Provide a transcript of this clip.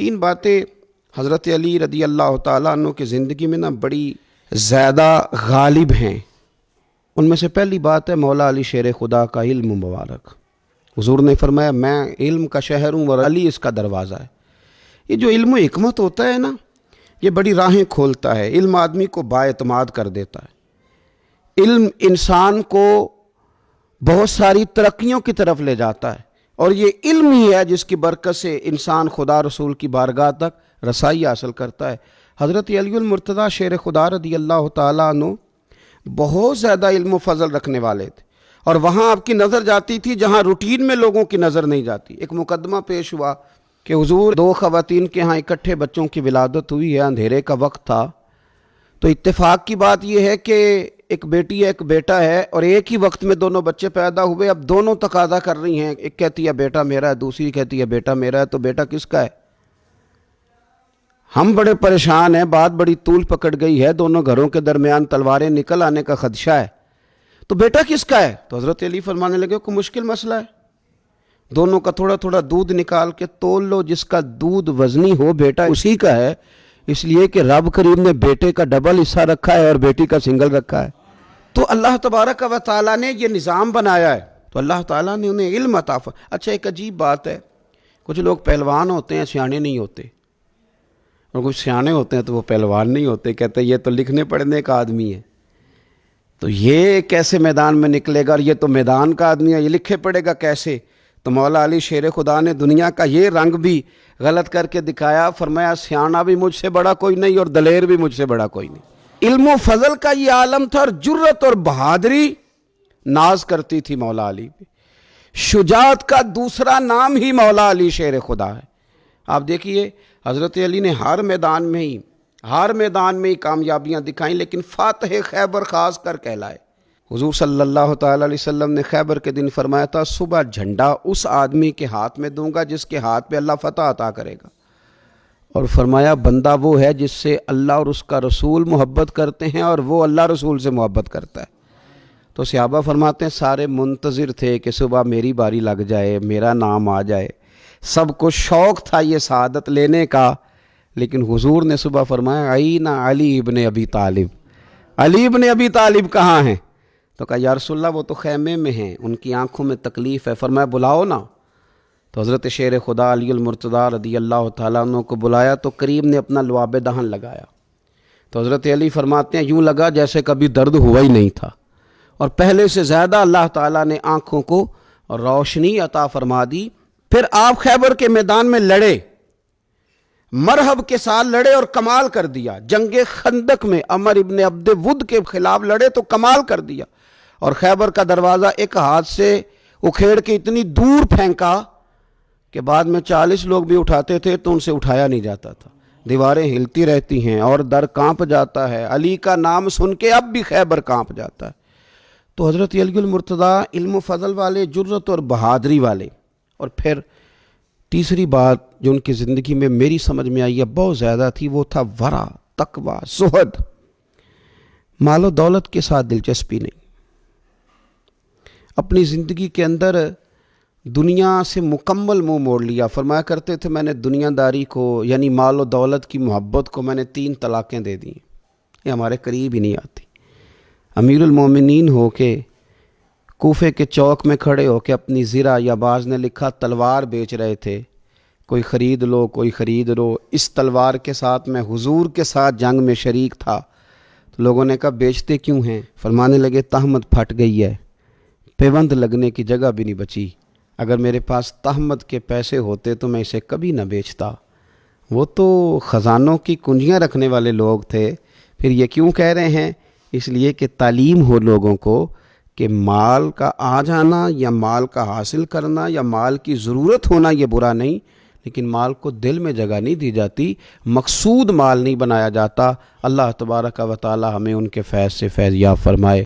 تین باتیں حضرت علی رضی اللہ تعالیٰ عنہ کی زندگی میں بڑی زیادہ غالب ہیں۔ ان میں سے پہلی بات ہے مولا علی شیر خدا کا علم مبارک۔ حضور نے فرمایا میں علم کا شہر ہوں اور علی اس کا دروازہ ہے۔ یہ جو علم و حکمت ہوتا ہے نا، یہ بڑی راہیں کھولتا ہے۔ علم آدمی کو بااعتماد کر دیتا ہے۔ علم انسان کو بہت ساری ترقیوں کی طرف لے جاتا ہے، اور یہ علم ہی ہے جس کی برکت سے انسان خدا رسول کی بارگاہ تک رسائی حاصل کرتا ہے۔ حضرت علی المرتضیٰ شیر خدا رضی اللہ تعالیٰ عنہ بہت زیادہ علم و فضل رکھنے والے تھے، اور وہاں آپ کی نظر جاتی تھی جہاں روٹین میں لوگوں کی نظر نہیں جاتی۔ ایک مقدمہ پیش ہوا کہ حضور دو خواتین کے ہاں اکٹھے بچوں کی ولادت ہوئی ہے، اندھیرے کا وقت تھا، تو اتفاق کی بات یہ ہے کہ ایک بیٹی ہے ایک بیٹا ہے، اور ایک ہی وقت میں دونوں بچے پیدا ہوئے۔ اب دونوں تقاضا کر رہی ہیں، ایک کہتی ہے بیٹا میرا ہے، دوسری کہتی ہے بیٹا میرا ہے، تو بیٹا کس کا ہے؟ ہم بڑے پریشان ہیں، بات بڑی طول پکڑ گئی ہے، دونوں گھروں کے درمیان تلواریں نکل آنے کا خدشہ ہے، تو بیٹا کس کا ہے؟ تو حضرت علی فرمانے لگے کوئی مشکل مسئلہ ہے، دونوں کا تھوڑا تھوڑا دودھ نکال کے تول لو، جس کا دودھ وزنی ہو بیٹا اسی کا ہے، اس لیے کہ رب کریم نے بیٹے کا ڈبل حصہ رکھا ہے اور بیٹی کا سنگل رکھا ہے۔ تو اللہ تبارک و تعالیٰ نے یہ نظام بنایا ہے، تو اللہ تعالیٰ نے انہیں علم عطا فرمایا۔ اچھا ایک عجیب بات ہے، کچھ لوگ پہلوان ہوتے ہیں سیانے نہیں ہوتے، اور کچھ سیانے ہوتے ہیں تو وہ پہلوان نہیں ہوتے، کہتے ہیں یہ تو لکھنے پڑھنے کا آدمی ہے، تو یہ کیسے میدان میں نکلے گا، اور یہ تو میدان کا آدمی ہے، یہ لکھے پڑھے گا کیسے؟ تو مولا علی شیر خدا نے دنیا کا یہ رنگ بھی غلط کر کے دکھایا، فرمایا سیانا بھی مجھ سے بڑا کوئی نہیں اور دلیر بھی مجھ سے بڑا کوئی نہیں۔ علم و فضل کا یہ عالم تھا، اور جرت اور بہادری ناز کرتی تھی مولا علی پہ۔ شجاعت کا دوسرا نام ہی مولا علی شیر خدا ہے۔ آپ دیکھیے حضرت علی نے ہر میدان میں ہی کامیابیاں دکھائیں، لیکن فاتح خیبر خاص کر کہلائے۔ حضور صلی اللہ تعالیٰ علیہ وسلم نے خیبر کے دن فرمایا تھا صبح جھنڈا اس آدمی کے ہاتھ میں دوں گا جس کے ہاتھ پہ اللہ فتح عطا کرے گا، اور فرمایا بندہ وہ ہے جس سے اللہ اور اس کا رسول محبت کرتے ہیں اور وہ اللہ رسول سے محبت کرتا ہے۔ تو صحابہ فرماتے ہیں سارے منتظر تھے کہ صبح میری باری لگ جائے، میرا نام آ جائے، سب کو شوق تھا یہ سعادت لینے کا، لیکن حضور نے صبح فرمایا عین علی ابن ابی طالب، علی ابن ابی طالب کہاں ہیں؟ تو کہا یا رسول اللہ وہ تو خیمے میں ہیں، ان کی آنکھوں میں تکلیف ہے۔ فرمایا بلاؤ نا۔ تو حضرت شیر خدا علی المرتضیٰ رضی اللہ تعالیٰ عنہ کو بلایا، تو کریم نے اپنا لعاب دہن لگایا، تو حضرت علی فرماتے ہیں یوں لگا جیسے کبھی درد ہوا ہی نہیں تھا، اور پہلے سے زیادہ اللہ تعالیٰ نے آنکھوں کو روشنی عطا فرما دی۔ پھر آپ خیبر کے میدان میں لڑے، مرحب کے ساتھ لڑے اور کمال کر دیا۔ جنگ خندق میں عمر ابن عبد ود کے خلاف لڑے تو کمال کر دیا، اور خیبر کا دروازہ ایک ہاتھ سے اکھیڑ کے اتنی دور پھینکا کہ بعد میں 40 لوگ بھی اٹھاتے تھے تو ان سے اٹھایا نہیں جاتا تھا، دیواریں ہلتی رہتی ہیں اور در کانپ جاتا ہے، علی کا نام سن کے اب بھی خیبر کانپ جاتا ہے۔ تو حضرت علی المرتضیٰ علم و فضل والے، جرت اور بہادری والے۔ اور پھر تیسری بات جو ان کی زندگی میں میری سمجھ میں آئی ہے بہت زیادہ تھی، وہ تھا ورع، تقوی، زہد۔ مال و دولت کے ساتھ دلچسپی نہیں، اپنی زندگی کے اندر دنیا سے مکمل منہ موڑ لیا۔ فرمایا کرتے تھے میں نے دنیا داری کو یعنی مال و دولت کی محبت کو میں نے 3 طلاقیں دے دیں، یہ ہمارے قریب ہی نہیں آتی۔ امیر المومنین ہو کے کوفے کے چوک میں کھڑے ہو کے اپنی زرہ، یا بعض نے لکھا تلوار بیچ رہے تھے، کوئی خرید لو کوئی خرید لو، اس تلوار کے ساتھ میں حضور کے ساتھ جنگ میں شریک تھا۔ تو لوگوں نے کہا بیچتے کیوں ہیں؟ فرمانے لگے تہمت پھٹ گئی ہے، پیوند لگنے کی جگہ بھی نہیں بچی، اگر میرے پاس تہمت کے پیسے ہوتے تو میں اسے کبھی نہ بیچتا۔ وہ تو خزانوں کی کنجیاں رکھنے والے لوگ تھے۔ پھر یہ کیوں کہہ رہے ہیں؟ اس لیے کہ تعلیم ہو لوگوں کو کہ مال کا آ جانا یا مال کا حاصل کرنا یا مال کی ضرورت ہونا یہ برا نہیں، لیکن مال کو دل میں جگہ نہیں دی جاتی، مقصود مال نہیں بنایا جاتا۔ اللہ تبارک و تعالی ہمیں ان کے فیض سے فیض یاب فرمائے۔